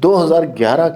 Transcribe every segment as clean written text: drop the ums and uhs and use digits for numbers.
2011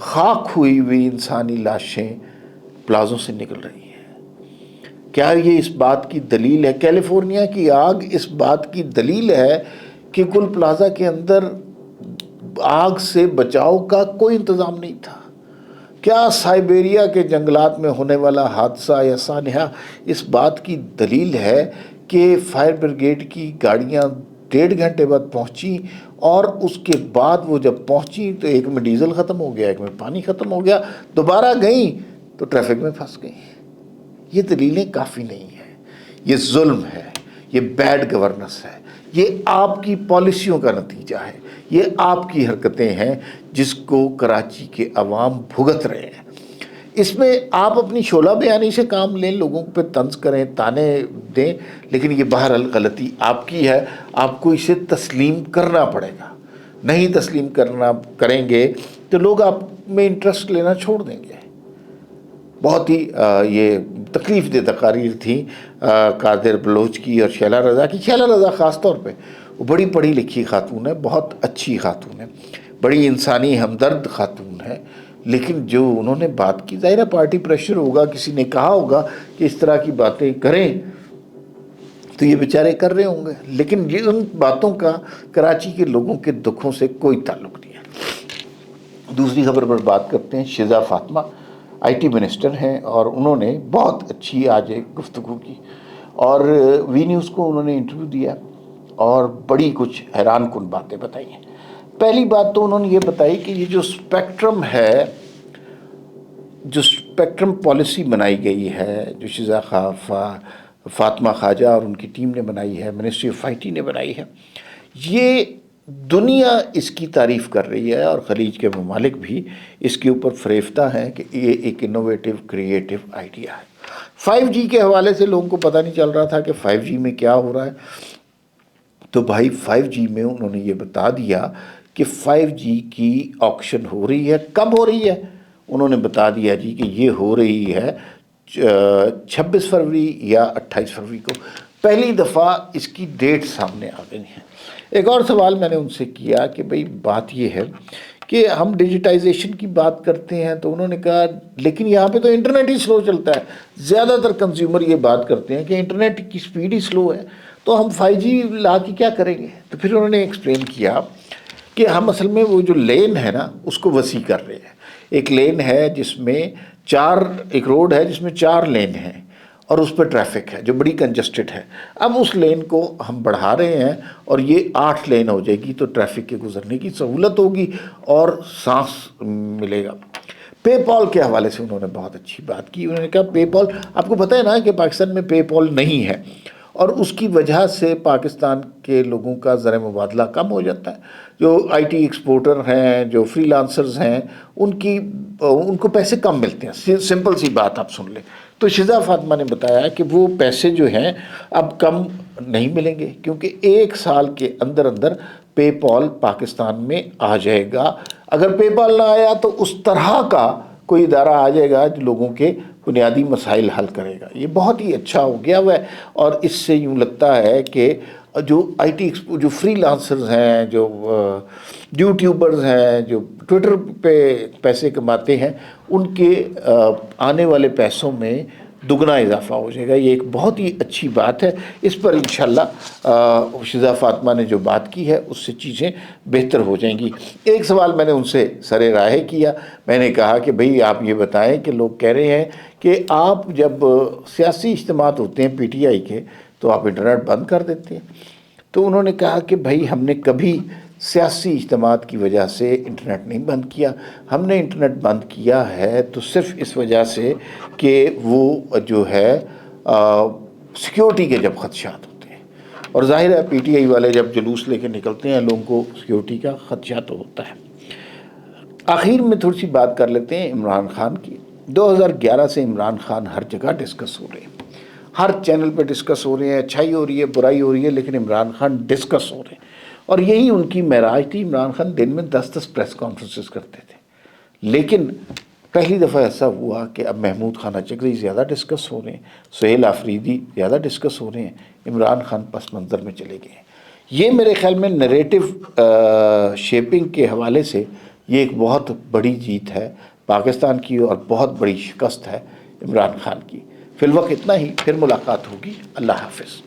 خاک ہوئی ہوئی انسانی لاشیں پلازوں سے نکل رہی ہیں۔ کیا یہ اس بات کی دلیل ہے؟ کیلیفورنیا کی آگ اس بات کی دلیل ہے کہ گل پلازا کے اندر آگ سے بچاؤ کا کوئی انتظام نہیں تھا؟ کیا سائبیریا کے جنگلات میں ہونے والا حادثہ یا سانحہ اس بات کی دلیل ہے کہ فائر بریگیڈ کی گاڑیاں 1.5 گھنٹے بعد پہنچی اور اس کے بعد وہ جب پہنچی تو ایک میں ڈیزل ختم ہو گیا، ایک میں پانی ختم ہو گیا، دوبارہ گئیں تو ٹریفک میں پھنس گئیں؟ یہ دلیلیں کافی نہیں ہیں۔ یہ ظلم ہے، یہ بیڈ گورننس ہے، یہ آپ کی پالیسیوں کا نتیجہ ہے، یہ آپ کی حرکتیں ہیں جس کو کراچی کے عوام بھگت رہے ہیں۔ اس میں آپ اپنی شعلہ بیانی سے کام لیں، لوگوں پہ طنز کریں، تانے دیں، لیکن یہ بہرحال غلطی آپ کی ہے، آپ کو اسے تسلیم کرنا پڑے گا۔ نہیں تسلیم کریں گے تو لوگ آپ میں انٹرسٹ لینا چھوڑ دیں گے۔ بہت ہی یہ تکلیف دہ تقاریر تھی قادر بلوچ کی اور شیلہ رضا کی۔ شیلہ رضا خاص طور پہ وہ بڑی پڑھی لکھی خاتون ہے، بہت اچھی خاتون ہے، بڑی انسانی ہمدرد خاتون ہے، لیکن جو انہوں نے بات کی، ظاہر ہے پارٹی پریشر ہوگا، کسی نے کہا ہوگا کہ اس طرح کی باتیں کریں تو یہ بیچارے کر رہے ہوں گے، لیکن یہ ان باتوں کا کراچی کے لوگوں کے دکھوں سے کوئی تعلق نہیں ہے۔ دوسری خبر پر بات کرتے ہیں۔ Shiza Fatima I T minister ہیں اور انہوں نے بہت اچھی آج ایک گفتگو کی اور وی نیوز کو انہوں نے انٹرویو دیا اور بڑی کچھ حیران کن باتیں بتائی ہیں۔ پہلی بات تو انہوں نے یہ بتائی کہ یہ جو اسپیکٹرم ہے، جو اسپیکٹرم پالیسی بنائی گئی ہے، جو شزا فاطمہ خواجہ اور ان کی ٹیم نے بنائی ہے، منسٹری آف آئی ٹی نے بنائی ہے، یہ دنیا اس کی تعریف کر رہی ہے اور خلیج کے ممالک بھی اس کے اوپر فریفتہ ہیں کہ یہ ایک انوویٹو کریٹو آئیڈیا ہے۔ 5G کے حوالے سے لوگوں کو پتہ نہیں چل رہا تھا کہ 5G میں کیا ہو رہا ہے، تو بھائی 5G میں انہوں نے یہ بتا دیا کہ 5G کی آکشن ہو رہی ہے۔ کب ہو رہی ہے؟ انہوں نے بتا دیا جی کہ یہ ہو رہی ہے 26 فروری یا 28 فروری کو، پہلی دفعہ اس کی ڈیٹ سامنے آ گئی ہے۔ ایک اور سوال میں نے ان سے کیا کہ بھئی بات یہ ہے کہ ہم ڈیجیٹائزیشن کی بات کرتے ہیں، تو انہوں نے کہا لیکن یہاں پہ تو انٹرنیٹ ہی سلو چلتا ہے، زیادہ تر کنزیومر یہ بات کرتے ہیں کہ انٹرنیٹ کی سپیڈ ہی سلو ہے، تو ہم 5G لا کے کیا کریں گے؟ تو پھر انہوں نے ایکسپلین کیا کہ ہم اصل میں وہ جو لین ہے نا اس کو وسیع کر رہے ہیں۔ ایک لین ہے جس میں ایک روڈ ہے جس میں 4 لین ہیں اور اس پہ ٹریفک ہے جو بڑی کنجسٹڈ ہے۔ اب اس لین کو ہم بڑھا رہے ہیں اور یہ 8 لین ہو جائے گی تو ٹریفک کے گزرنے کی سہولت ہوگی اور سانس ملے گا۔ پے پال کے حوالے سے انہوں نے بہت اچھی بات کی۔ انہوں نے کہا پے پال، آپ کو پتہ ہے نا کہ پاکستان میں پے پال نہیں ہے اور اس کی وجہ سے پاکستان کے لوگوں کا زر مبادلہ کم ہو جاتا ہے۔ جو آئی ٹی ایکسپورٹر ہیں، جو فری لانسرز ہیں، ان کو پیسے کم ملتے ہیں۔ سمپل سی بات آپ سن لیں۔ تو شزا فاطمہ نے بتایا کہ وہ پیسے جو ہیں اب کم نہیں ملیں گے کیونکہ 1 سال کے اندر اندر پے پال پاکستان میں آ جائے گا۔ اگر پے پال نہ آیا تو اس طرح کا کوئی ادارہ آ جائے گا جو لوگوں کے بنیادی مسائل حل کرے گا۔ یہ بہت ہی اچھا ہو گیا ہوا ہے اور اس سے یوں لگتا ہے کہ جو آئی ٹی جو فری لانسرز ہیں، جو یوٹیوبرز ہیں، جو ٹویٹر پہ پیسے کماتے ہیں، ان کے آنے والے پیسوں میں دگنا اضافہ ہو جائے گا۔ یہ ایک بہت ہی اچھی بات ہے۔ اس پر انشاءاللہ شزا فاطمہ نے جو بات کی ہے اس سے چیزیں بہتر ہو جائیں گی۔ ایک سوال میں نے ان سے سر راہ کیا، میں نے کہا کہ بھئی آپ یہ بتائیں کہ لوگ کہہ رہے ہیں کہ آپ جب سیاسی اجتماعات ہوتے ہیں پی ٹی آئی کے تو آپ انٹرنیٹ بند کر دیتے ہیں۔ تو انہوں نے کہا کہ بھائی ہم نے کبھی سیاسی اجتماعات کی وجہ سے انٹرنیٹ نہیں بند کیا، ہم نے انٹرنیٹ بند کیا ہے تو صرف اس وجہ سے کہ وہ جو ہے سیکیورٹی کے جب خدشات ہوتے ہیں، اور ظاہر ہے پی ٹی آئی والے جب جلوس لے کے نکلتے ہیں لوگوں کو سیکیورٹی کا خدشہ تو ہوتا ہے۔ آخر میں تھوڑی سی بات کر لیتے ہیں عمران خان کی۔ 2011 سے عمران خان ہر جگہ ڈسکس ہو رہے ہیں، ہر چینل پہ ڈسکس ہو رہے ہیں، اچھائی ہو رہی ہے، برائی ہو رہی ہے، لیکن عمران خان ڈسکس ہو رہے ہیں اور یہی ان کی معراج تھی۔ عمران خان دن میں 10 پریس کانفرنسز کرتے تھے، لیکن پہلی دفعہ ایسا ہوا کہ اب محمود خانہ چکری زیادہ ڈسکس ہو رہے ہیں، سہیل آفریدی زیادہ ڈسکس ہو رہے ہیں، عمران خان پس منظر میں چلے گئے ہیں۔ یہ میرے خیال میں نریٹو شیپنگ کے حوالے سے یہ ایک بہت بڑی جیت ہے پاکستان کی اور بہت بڑی شکست ہے عمران خان کی۔ فی الوقت اتنا ہی، پھر ملاقات ہوگی۔ اللہ حافظ۔